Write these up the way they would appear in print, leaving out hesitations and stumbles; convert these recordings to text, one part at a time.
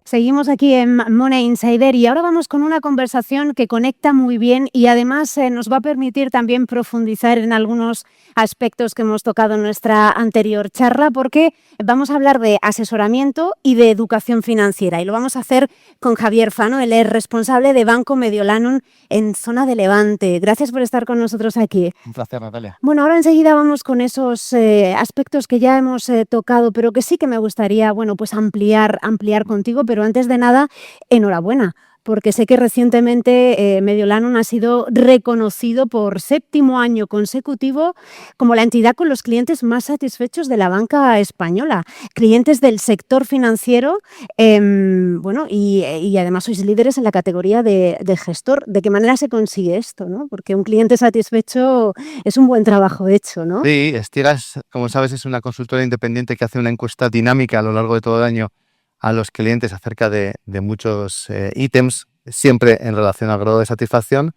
Seguimos aquí en Money Insider y ahora vamos con una conversación que conecta muy bien y además nos va a permitir también profundizar en algunos aspectos que hemos tocado en nuestra anterior charla, porque vamos a hablar de asesoramiento y de educación financiera y lo vamos a hacer con Javier Fano. Él es responsable de Banco Mediolanum en zona de Levante. Gracias por estar con nosotros aquí. Un placer, Natalia. Bueno, ahora enseguida vamos con esos aspectos que ya hemos tocado, pero que sí que me gustaría, bueno, pues ampliar contigo. Pero antes de nada, enhorabuena, porque sé que recientemente Mediolanum ha sido reconocido por 7º año consecutivo como la entidad con los clientes más satisfechos de la banca española. Clientes del sector financiero, bueno, y además sois líderes en la categoría de gestor. ¿De qué manera se consigue esto, no? Porque un cliente satisfecho es un buen trabajo hecho, ¿no? Sí, Estigas, como sabes, es una consultora independiente que hace una encuesta dinámica a lo largo de todo el año a los clientes acerca de muchos ítems, siempre en relación al grado de satisfacción.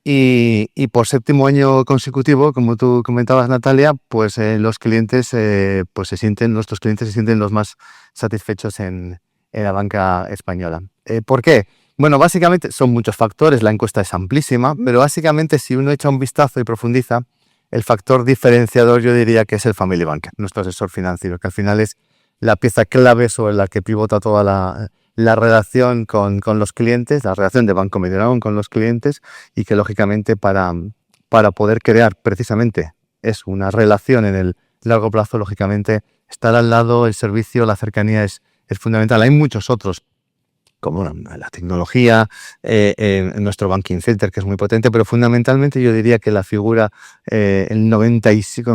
Y por 7º año consecutivo, como tú comentabas, Natalia, pues nuestros clientes se sienten los más satisfechos en la banca española. ¿Por qué? Bueno, básicamente son muchos factores, la encuesta es amplísima, pero básicamente si uno echa un vistazo y profundiza, el factor diferenciador yo diría que es el Family Banker, nuestro asesor financiero, que al final es la pieza clave sobre la que pivota toda la relación con los clientes, la relación de Banco Mediolanum con los clientes, y que lógicamente para poder crear precisamente es una relación en el largo plazo, lógicamente estar al lado, el servicio, la cercanía es fundamental. Hay muchos otros, como la tecnología, nuestro Banking Center, que es muy potente, pero fundamentalmente yo diría que la figura, con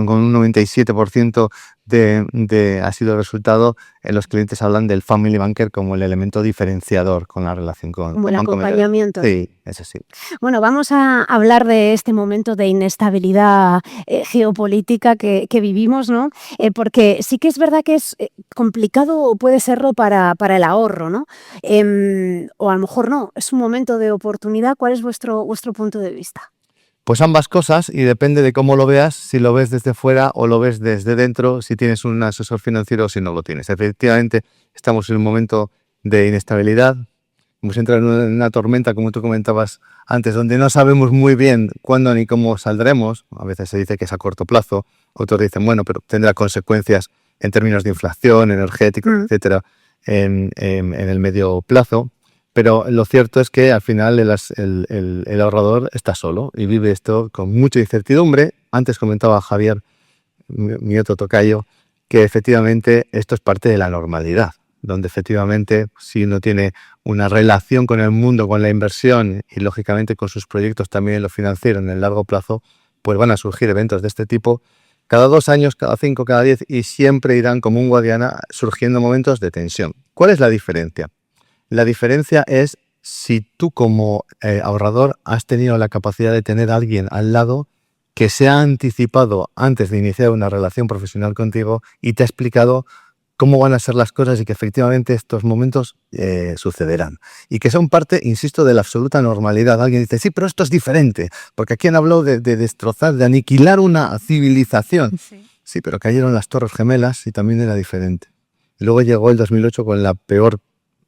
un 97% ha sido el resultado, los clientes hablan del Family Banker como el elemento diferenciador con la relación con Como el Banco Mediolanum. acompañamiento. Sí, eso sí. Bueno, vamos a hablar de este momento de inestabilidad geopolítica que vivimos, ¿no? Porque sí que es verdad que es complicado, puede serlo para el ahorro, ¿no? O a lo mejor no, es un momento de oportunidad. ¿Cuál es vuestro punto de vista? Pues ambas cosas, y depende de cómo lo veas, si lo ves desde fuera o lo ves desde dentro, si tienes un asesor financiero o si no lo tienes. Efectivamente, estamos en un momento de inestabilidad, hemos entrado en una tormenta, como tú comentabas antes, donde no sabemos muy bien cuándo ni cómo saldremos. A veces se dice que es a corto plazo, otros dicen, bueno, pero tendrá consecuencias en términos de inflación, energética, etcétera, en el medio plazo. Pero lo cierto es que al final el ahorrador está solo y vive esto con mucha incertidumbre. Antes comentaba Javier, mi otro tocayo, que efectivamente esto es parte de la normalidad, donde efectivamente si uno tiene una relación con el mundo, con la inversión y lógicamente con sus proyectos también en lo financiero en el largo plazo, pues van a surgir eventos de este tipo cada 2 años, cada 5, cada 10, y siempre irán como un guadiana surgiendo momentos de tensión. ¿Cuál es la diferencia? La diferencia es si tú como ahorrador has tenido la capacidad de tener a alguien al lado que se ha anticipado antes de iniciar una relación profesional contigo y te ha explicado cómo van a ser las cosas y que efectivamente estos momentos sucederán. Y que son parte, insisto, de la absoluta normalidad. Alguien dice, sí, pero esto es diferente, porque aquí han hablado de destrozar, de aniquilar una civilización. Sí, pero cayeron las Torres Gemelas y también era diferente. Y luego llegó el 2008 con la peor,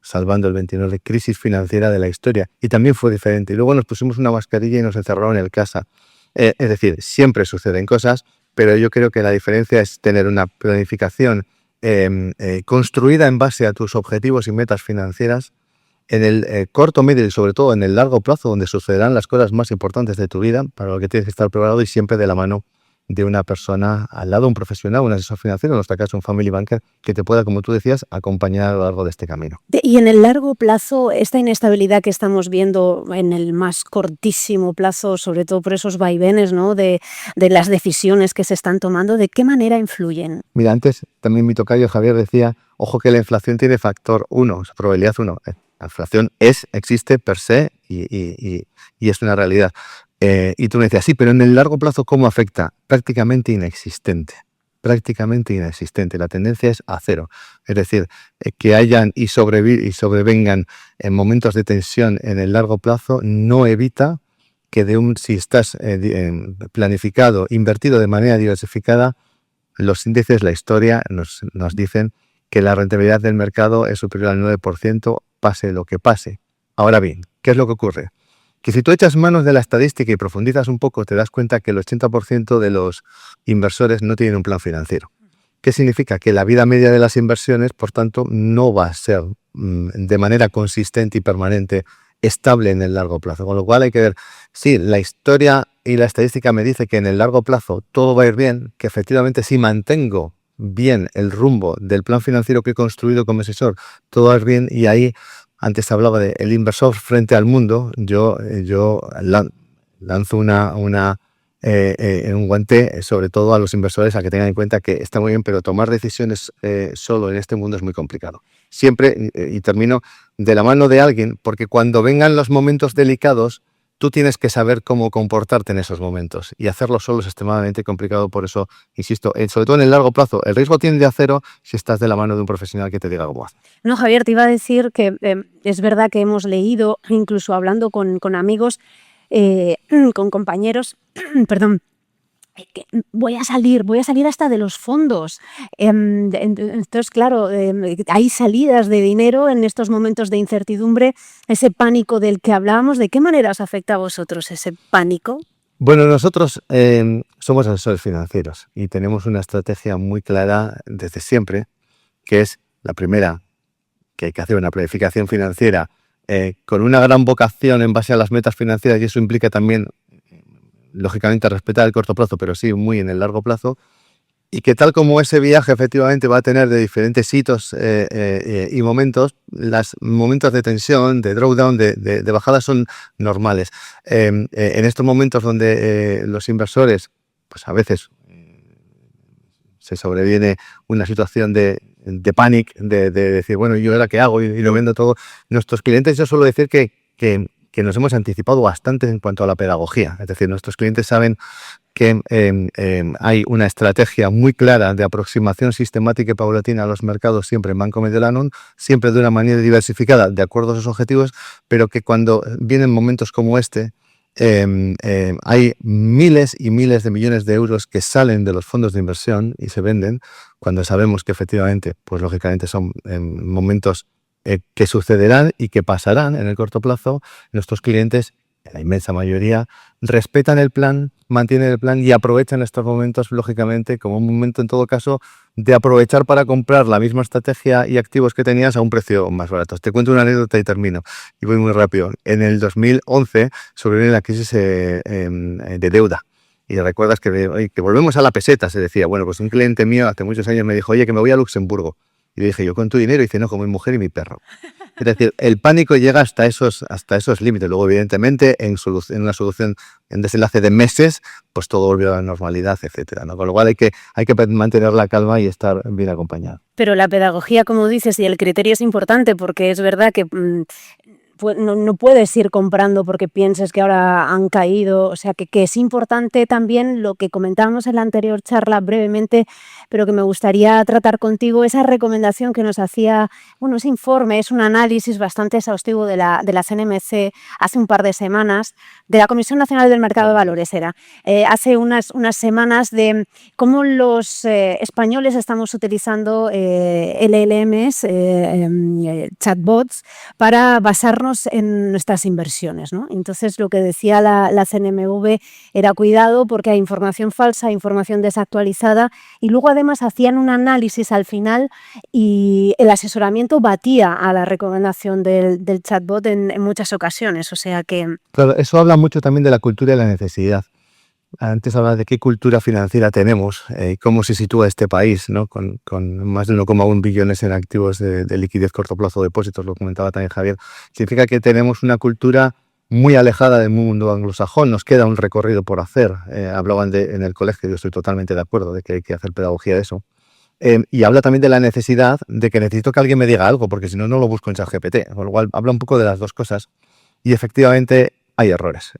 salvando el 29, crisis financiera de la historia. Y también fue diferente. Y luego nos pusimos una mascarilla y nos encerraron en casa. Es decir, siempre suceden cosas, pero yo creo que la diferencia es tener una planificación construida en base a tus objetivos y metas financieras en el corto, medio y sobre todo en el largo plazo, donde sucederán las cosas más importantes de tu vida, para lo que tienes que estar preparado y siempre de la mano de una persona al lado, un profesional, un asesor financiero, en nuestro caso un family banker, que te pueda, como tú decías, acompañar a lo largo de este camino. Y en el largo plazo, esta inestabilidad que estamos viendo en el más cortísimo plazo, sobre todo por esos vaivenes, ¿no?, de las decisiones que se están tomando, ¿de qué manera influyen? Mira, antes también mi tocayo Javier decía, ojo que la inflación tiene factor 1, o sea, probabilidad 1. La inflación existe per se y es una realidad. Y tú me decías, sí, pero en el largo plazo, ¿cómo afecta? Prácticamente inexistente. Prácticamente inexistente. La tendencia es a cero. Es decir, que hayan y sobrevengan en momentos de tensión en el largo plazo no evita que si estás planificado, invertido de manera diversificada, los índices, la historia nos dicen que la rentabilidad del mercado es superior al 9%, pase lo que pase. Ahora bien, ¿qué es lo que ocurre? Que si tú echas manos de la estadística y profundizas un poco, te das cuenta que el 80% de los inversores no tienen un plan financiero. ¿Qué significa? Que la vida media de las inversiones, por tanto, no va a ser de manera consistente y permanente estable en el largo plazo. Con lo cual hay que ver, sí, la historia y la estadística me dice que en el largo plazo todo va a ir bien, que efectivamente si mantengo bien el rumbo del plan financiero que he construido como asesor, todo va a ir bien, y ahí, antes hablaba de el inversor frente al mundo, yo lanzo un guante sobre todo a los inversores a que tengan en cuenta que está muy bien, pero tomar decisiones solo en este mundo es muy complicado. Siempre, y termino, de la mano de alguien, porque cuando vengan los momentos delicados, tú tienes que saber cómo comportarte en esos momentos, y hacerlo solo es extremadamente complicado. Por eso, insisto, sobre todo en el largo plazo, el riesgo tiende a cero si estás de la mano de un profesional que te diga cómo hacer. No, Javier, te iba a decir que es verdad que hemos leído, incluso hablando con amigos, con compañeros, perdón, que voy a salir hasta de los fondos. Entonces, claro, hay salidas de dinero en estos momentos de incertidumbre, ese pánico del que hablábamos. ¿De qué manera os afecta a vosotros ese pánico? Bueno, nosotros somos asesores financieros y tenemos una estrategia muy clara desde siempre, que es la primera, que hay que hacer una planificación financiera con una gran vocación en base a las metas financieras, y eso implica también, lógicamente, respetar el corto plazo, pero sí muy en el largo plazo, y que tal como ese viaje efectivamente va a tener de diferentes hitos y momentos, los momentos de tensión, de drawdown, de bajada son normales. En estos momentos donde los inversores, pues a veces se sobreviene una situación de pánico, de decir, bueno, ¿yo ahora qué hago? Y lo vendo todo. Nuestros clientes, yo suelo decir que nos hemos anticipado bastante en cuanto a la pedagogía. Es decir, nuestros clientes saben que hay una estrategia muy clara de aproximación sistemática y paulatina a los mercados, siempre en Banco Mediolanum, siempre de una manera diversificada, de acuerdo a sus objetivos, pero que cuando vienen momentos como este, hay miles y miles de millones de euros que salen de los fondos de inversión y se venden, cuando sabemos que efectivamente, pues lógicamente son momentos que sucederán y que pasarán en el corto plazo. Nuestros clientes, en la inmensa mayoría, respetan el plan, mantienen el plan y aprovechan estos momentos, lógicamente, como un momento, en todo caso, de aprovechar para comprar la misma estrategia y activos que tenías a un precio más barato. Te cuento una anécdota y termino, y voy muy rápido. En el 2011 sobreviene la crisis de deuda. Y recuerdas que volvemos a la peseta, se decía. Bueno, pues un cliente mío hace muchos años me dijo, oye, que me voy a Luxemburgo. Y le dije, ¿yo con tu dinero? Y dice, no, con mi mujer y mi perro. Es decir, el pánico llega hasta esos límites. Luego, evidentemente, en una solución, en desenlace de meses, pues todo volvió a la normalidad, etcétera, ¿no? Con lo cual hay que mantener la calma y estar bien acompañado. Pero la pedagogía, como dices, y el criterio es importante, porque es verdad que no puedes ir comprando porque pienses que ahora han caído. O sea, que es importante también lo que comentábamos en la anterior charla brevemente, pero que me gustaría tratar contigo, esa recomendación que nos hacía, bueno, ese informe, es un análisis bastante exhaustivo de la CNMC hace un par de semanas, de la Comisión Nacional del Mercado de Valores hace unas semanas, de cómo los españoles estamos utilizando LLMs, chatbots, para basarnos en nuestras inversiones, ¿no? Entonces, lo que decía la CNMV era cuidado, porque hay información falsa, información desactualizada, y luego además hacían un análisis al final y el asesoramiento batía a la recomendación del chatbot en muchas ocasiones. O sea que... Claro, eso habla mucho también de la cultura y la necesidad. Antes hablaba de qué cultura financiera tenemos y cómo se sitúa este país, ¿no? Con más de 1,1 billones en activos de liquidez corto plazo, depósitos, lo comentaba también Javier. Significa que tenemos una cultura muy alejada del mundo anglosajón. Nos queda un recorrido por hacer. Hablaban en el colegio, yo estoy totalmente de acuerdo de que hay que hacer pedagogía de eso. Y habla también de la necesidad de que necesito que alguien me diga algo, porque si no, no lo busco en ChatGPT. Con lo cual, habla un poco de las dos cosas. Y efectivamente hay errores.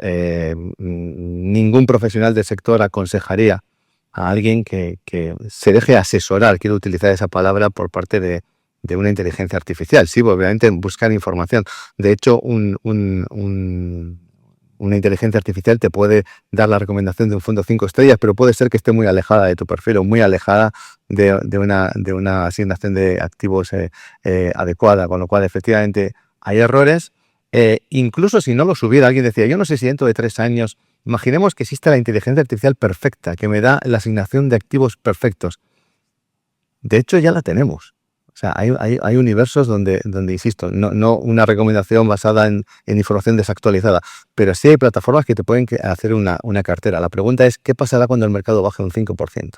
Ningún profesional del sector aconsejaría a alguien que se deje asesorar, quiero utilizar esa palabra, por parte de una inteligencia artificial. Sí, obviamente buscar información. De hecho, una inteligencia artificial te puede dar la recomendación de un fondo 5 estrellas, pero puede ser que esté muy alejada de tu perfil o muy alejada de una asignación de activos adecuada, con lo cual efectivamente hay errores. Incluso si no los hubiera, alguien decía, yo no sé si dentro de 3 años, imaginemos que existe la inteligencia artificial perfecta, que me da la asignación de activos perfectos. De hecho, ya la tenemos. O sea, hay universos donde insisto, no una recomendación basada en información desactualizada, pero sí hay plataformas que te pueden hacer una cartera. La pregunta es, ¿qué pasará cuando el mercado baje un 5%?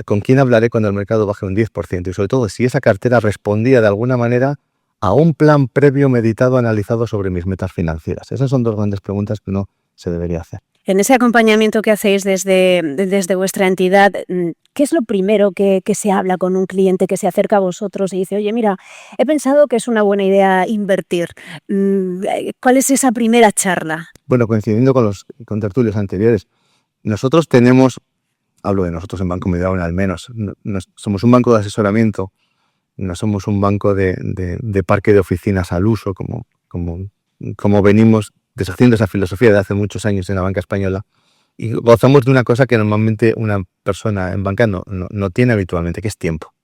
¿Con quién hablaré cuando el mercado baje un 10%? Y sobre todo, si esa cartera respondía de alguna manera a un plan previo, meditado, analizado sobre mis metas financieras. Esas son 2 grandes preguntas que uno se debería hacer. En ese acompañamiento que hacéis desde vuestra entidad, ¿qué es lo primero que se habla con un cliente que se acerca a vosotros y dice, oye, mira, he pensado que es una buena idea invertir? ¿Cuál es esa primera charla? Bueno, coincidiendo con los contertulios anteriores, nosotros tenemos, hablo de nosotros en Banco Mediolanum al menos, somos un banco de asesoramiento, no somos un banco de parque de oficinas al uso, como venimos deshaciendo esa filosofía de hace muchos años en la banca española, y gozamos de una cosa que normalmente una persona en banca no tiene habitualmente, que es tiempo.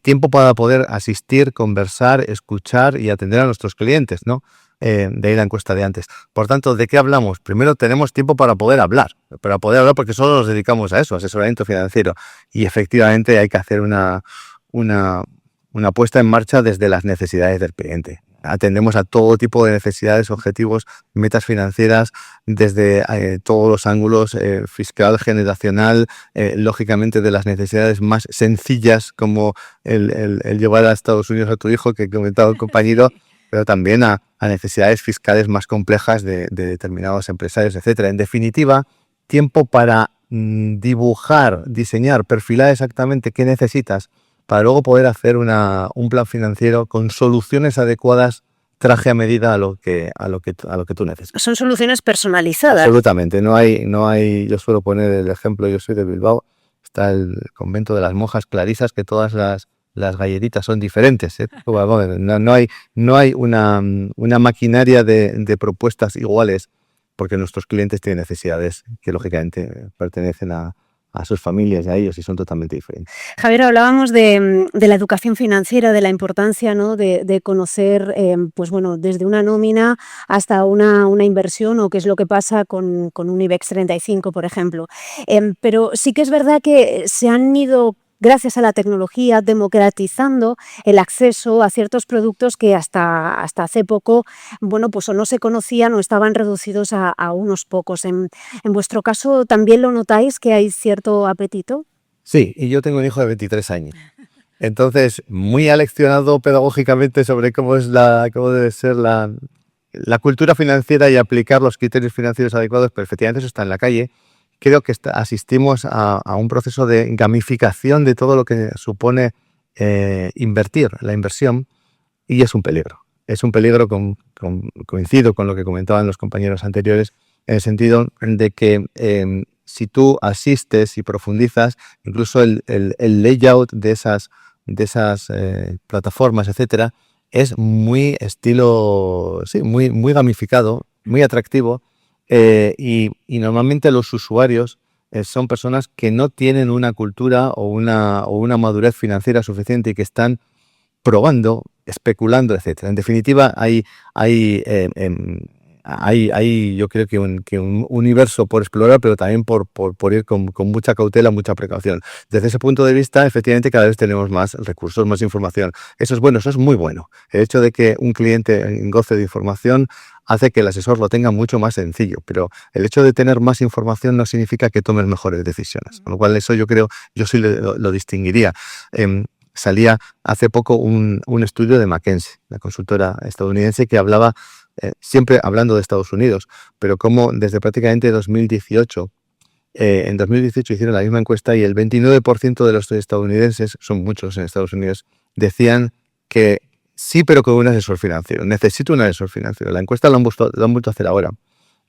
Tiempo para poder asistir, conversar, escuchar y atender a nuestros clientes, ¿no? De ahí la encuesta de antes. Por tanto, ¿de qué hablamos? Primero tenemos tiempo para poder hablar porque solo nos dedicamos a eso, asesoramiento financiero, y efectivamente hay que hacer una puesta en marcha desde las necesidades del cliente. Atendemos a todo tipo de necesidades, objetivos, metas financieras, desde todos los ángulos, fiscal, generacional, lógicamente de las necesidades más sencillas, como el llevar a Estados Unidos a tu hijo, que comentaba el compañero, pero también a necesidades fiscales más complejas de determinados empresarios, etcétera. En definitiva, tiempo para dibujar, diseñar, perfilar exactamente qué necesitas, para luego poder hacer un plan financiero con soluciones adecuadas, traje a medida a lo que tú necesitas. Son soluciones personalizadas. Absolutamente. No hay. Yo suelo poner el ejemplo, yo soy de Bilbao, está el convento de las monjas clarisas, que todas las galletitas son diferentes, ¿eh? No hay una maquinaria de propuestas iguales, porque nuestros clientes tienen necesidades que lógicamente pertenecen a sus familias y a ellos, y son totalmente diferentes. Javier, hablábamos de la educación financiera, de la importancia, ¿no?, de conocer, pues bueno, desde una nómina hasta una inversión, o qué es lo que pasa con un IBEX 35, por ejemplo. Pero sí que es verdad que se han ido, gracias a la tecnología, democratizando el acceso a ciertos productos que hasta hace poco, bueno, pues o no se conocían o estaban reducidos a unos pocos. ¿En vuestro caso también lo notáis, que hay cierto apetito? Sí, y yo tengo un hijo de 23 años. Entonces, muy aleccionado pedagógicamente sobre cómo debe ser la cultura financiera y aplicar los criterios financieros adecuados, pero efectivamente eso está en la calle. Creo que asistimos a un proceso de gamificación de todo lo que supone invertir, la inversión, y es un peligro. Es un peligro, coincido con lo que comentaban los compañeros anteriores, en el sentido de que si tú asistes y profundizas, incluso el layout de esas plataformas, etcétera, es muy estilo, sí, muy gamificado, muy atractivo, y normalmente los usuarios son personas que no tienen una cultura o una madurez financiera suficiente y que están probando, especulando, etcétera. En definitiva, hay yo creo que un universo por explorar, pero también por ir con mucha cautela, mucha precaución. Desde ese punto de vista, efectivamente, cada vez tenemos más recursos, más información. Eso es bueno, eso es muy bueno. El hecho de que un cliente goce de información hace que el asesor lo tenga mucho más sencillo, pero el hecho de tener más información no significa que tomes mejores decisiones. Con lo cual, eso yo creo, yo sí lo distinguiría. Salía hace poco un estudio de McKinsey, la consultora estadounidense, que hablaba, siempre hablando de Estados Unidos, pero como desde prácticamente 2018, en 2018 hicieron la misma encuesta y el 29% de los estadounidenses, son muchos en Estados Unidos, decían que sí, pero con un asesor financiero. Necesito un asesor financiero. La encuesta la han vuelto a hacer ahora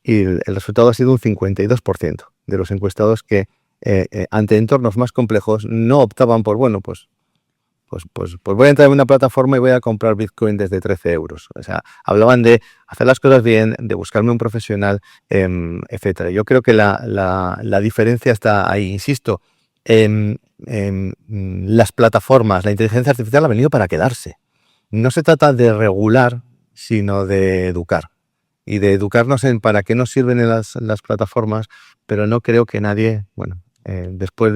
y el resultado ha sido un 52% de los encuestados que ante entornos más complejos no optaban por, bueno, pues voy a entrar en una plataforma y voy a comprar Bitcoin desde 13 euros. O sea, hablaban de hacer las cosas bien, de buscarme un profesional, etcétera. Yo creo que la diferencia está ahí. Insisto, las plataformas, la inteligencia artificial ha venido para quedarse. No se trata de regular, sino de educar. Y de educarnos en para qué nos sirven las plataformas, pero no creo que nadie, después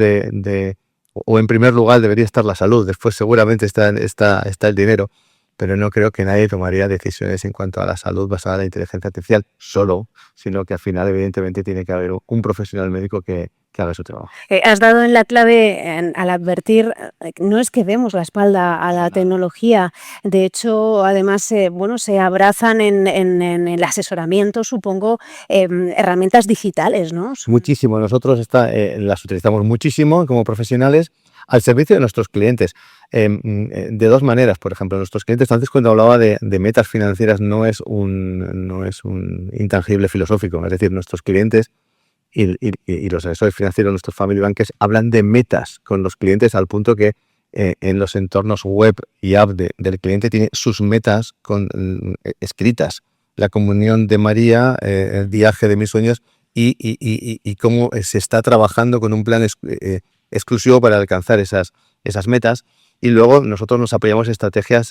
o en primer lugar debería estar la salud, después seguramente está el dinero, pero no creo que nadie tomaría decisiones en cuanto a la salud basada en la inteligencia artificial solo, sino que al final evidentemente tiene que haber un profesional médico que haga su trabajo. Has dado en la clave al advertir, no es que demos la espalda a la tecnología, de hecho, además, se abrazan en el asesoramiento, supongo, herramientas digitales, ¿no? Muchísimo, nosotros las utilizamos muchísimo como profesionales al servicio de nuestros clientes, de dos maneras. Por ejemplo, nuestros clientes, antes cuando hablaba de metas financieras, no es un intangible filosófico, es decir, nuestros clientes y los asesores financieros, nuestros family bankers, hablan de metas con los clientes al punto que en los entornos web y app del cliente tiene sus metas escritas. La comunión de María, el viaje de mis sueños y cómo se está trabajando con un plan exclusivo para alcanzar esas metas. Y luego nosotros nos apoyamos en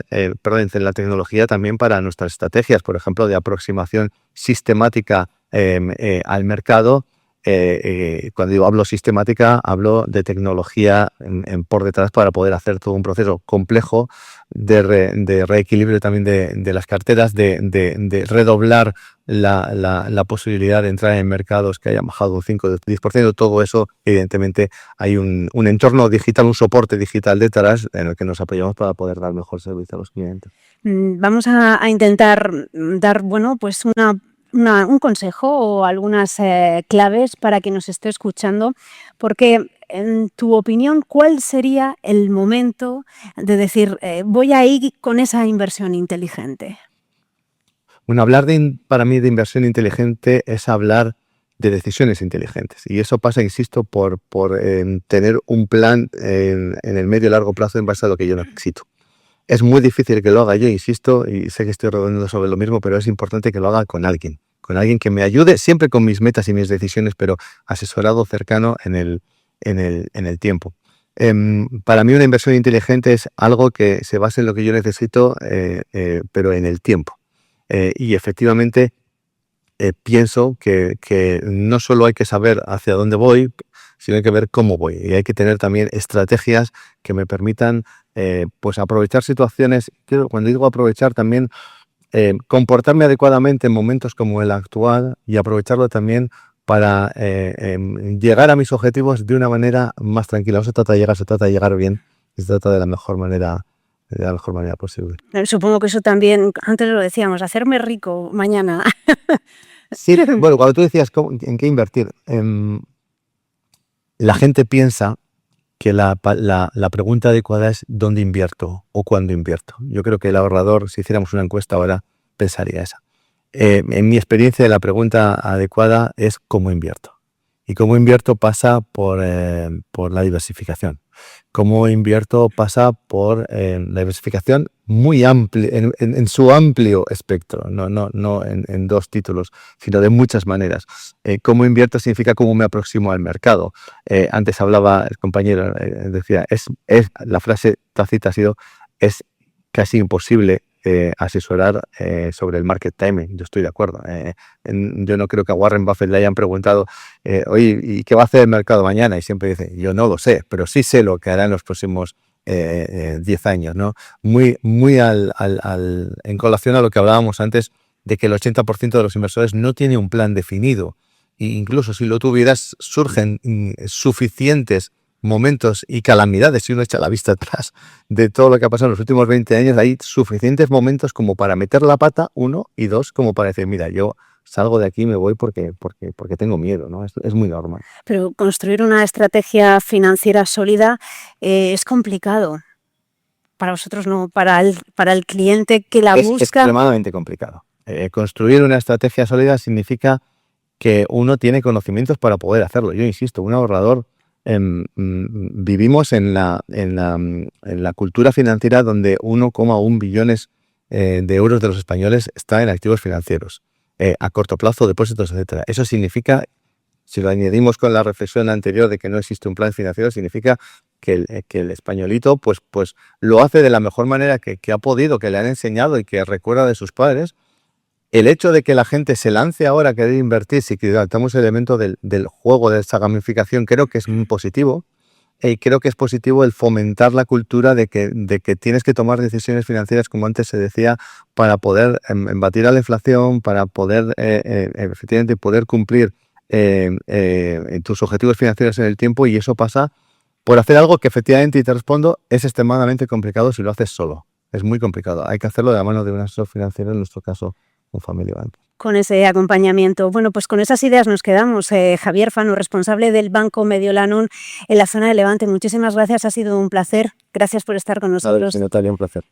en la tecnología también para nuestras estrategias, por ejemplo, de aproximación sistemática al mercado. Cuando digo hablo sistemática, hablo de tecnología por detrás para poder hacer todo un proceso complejo de reequilibrio también de las carteras, de redoblar la posibilidad de entrar en mercados que hayan bajado un 5 o 10%. Todo eso, evidentemente, hay un entorno digital, un soporte digital detrás en el que nos apoyamos para poder dar mejor servicio a los clientes. Vamos a intentar dar, un consejo o algunas claves para quien nos esté escuchando, porque en tu opinión, ¿cuál sería el momento de decir, voy a ir con esa inversión inteligente? Bueno, para mí de inversión inteligente es hablar de decisiones inteligentes. Y eso pasa, insisto, por tener un plan en el medio y largo plazo en base a lo que yo necesito. Es muy difícil que lo haga yo, insisto, y sé que estoy redondeando sobre lo mismo, pero es importante que lo haga con alguien que me ayude, siempre con mis metas y mis decisiones, pero asesorado cercano en el tiempo. Para mí una inversión inteligente es algo que se base en lo que yo necesito, pero en el tiempo. Y efectivamente pienso que no solo hay que saber hacia dónde voy, sino hay que ver cómo voy. Y hay que tener también estrategias que me permitan aprovechar situaciones. Cuando digo aprovechar, también comportarme adecuadamente en momentos como el actual y aprovecharlo también para llegar a mis objetivos de una manera más tranquila. No se trata de llegar, se trata de llegar bien, se trata de la mejor manera posible. Supongo que eso también, antes lo decíamos, hacerme rico mañana. Sí, bueno, cuando tú decías en qué invertir, la gente piensa que la pregunta adecuada es ¿dónde invierto o cuándo invierto? Yo creo que el ahorrador, si hiciéramos una encuesta ahora, pensaría esa. En mi experiencia, la pregunta adecuada es ¿cómo invierto? Y cómo invierto pasa por la diversificación. Cómo invierto pasa por la diversificación muy amplia, en su amplio espectro, no en dos títulos, sino de muchas maneras. Cómo invierto significa cómo me aproximo al mercado. Antes hablaba el compañero, decía, la frase tácita ha sido, es casi imposible asesorar sobre el market timing. Yo estoy de acuerdo. Yo no creo que a Warren Buffett le hayan preguntado, oye, ¿y qué va a hacer el mercado mañana? Y siempre dice, yo no lo sé, pero sí sé lo que hará en los próximos 10 años, ¿no? Muy en colación a lo que hablábamos antes de que el 80% de los inversores no tiene un plan definido. E incluso si lo tuvieras, surgen suficientes momentos y calamidades, si uno echa la vista atrás de todo lo que ha pasado en los últimos 20 años, hay suficientes momentos como para meter la pata, uno, y dos, como para decir, mira, yo salgo de aquí y me voy porque tengo miedo, ¿no? Es muy normal. Pero construir una estrategia financiera sólida es complicado. Para vosotros no, para el cliente que la busca. Es extremadamente complicado. Construir una estrategia sólida significa que uno tiene conocimientos para poder hacerlo. Yo insisto, un ahorrador, vivimos en la cultura financiera donde 1,1 billones de euros de los españoles están en activos financieros, a corto plazo, depósitos, etcétera. Eso significa Si lo añadimos con la reflexión anterior de que no existe un plan financiero, significa que el españolito pues lo hace de la mejor manera que ha podido, que le han enseñado y que recuerda de sus padres. El hecho de que la gente se lance ahora a querer invertir, si quitamos el elemento del juego, de esa gamificación, creo que es muy positivo. Y creo que es positivo el fomentar la cultura de que tienes que tomar decisiones financieras, como antes se decía, para poder embatir a la inflación, para poder efectivamente poder cumplir tus objetivos financieros en el tiempo, y eso pasa por hacer algo que efectivamente, y te respondo, es extremadamente complicado si lo haces solo. Es muy complicado. Hay que hacerlo de la mano de un asesor financiero, en nuestro caso, un Family Bank. Con ese acompañamiento. Bueno, pues con esas ideas nos quedamos. Javier Fano, responsable del Banco Mediolanum en la zona de Levante. Muchísimas gracias, ha sido un placer. Gracias por estar con nosotros. Natalia, un placer.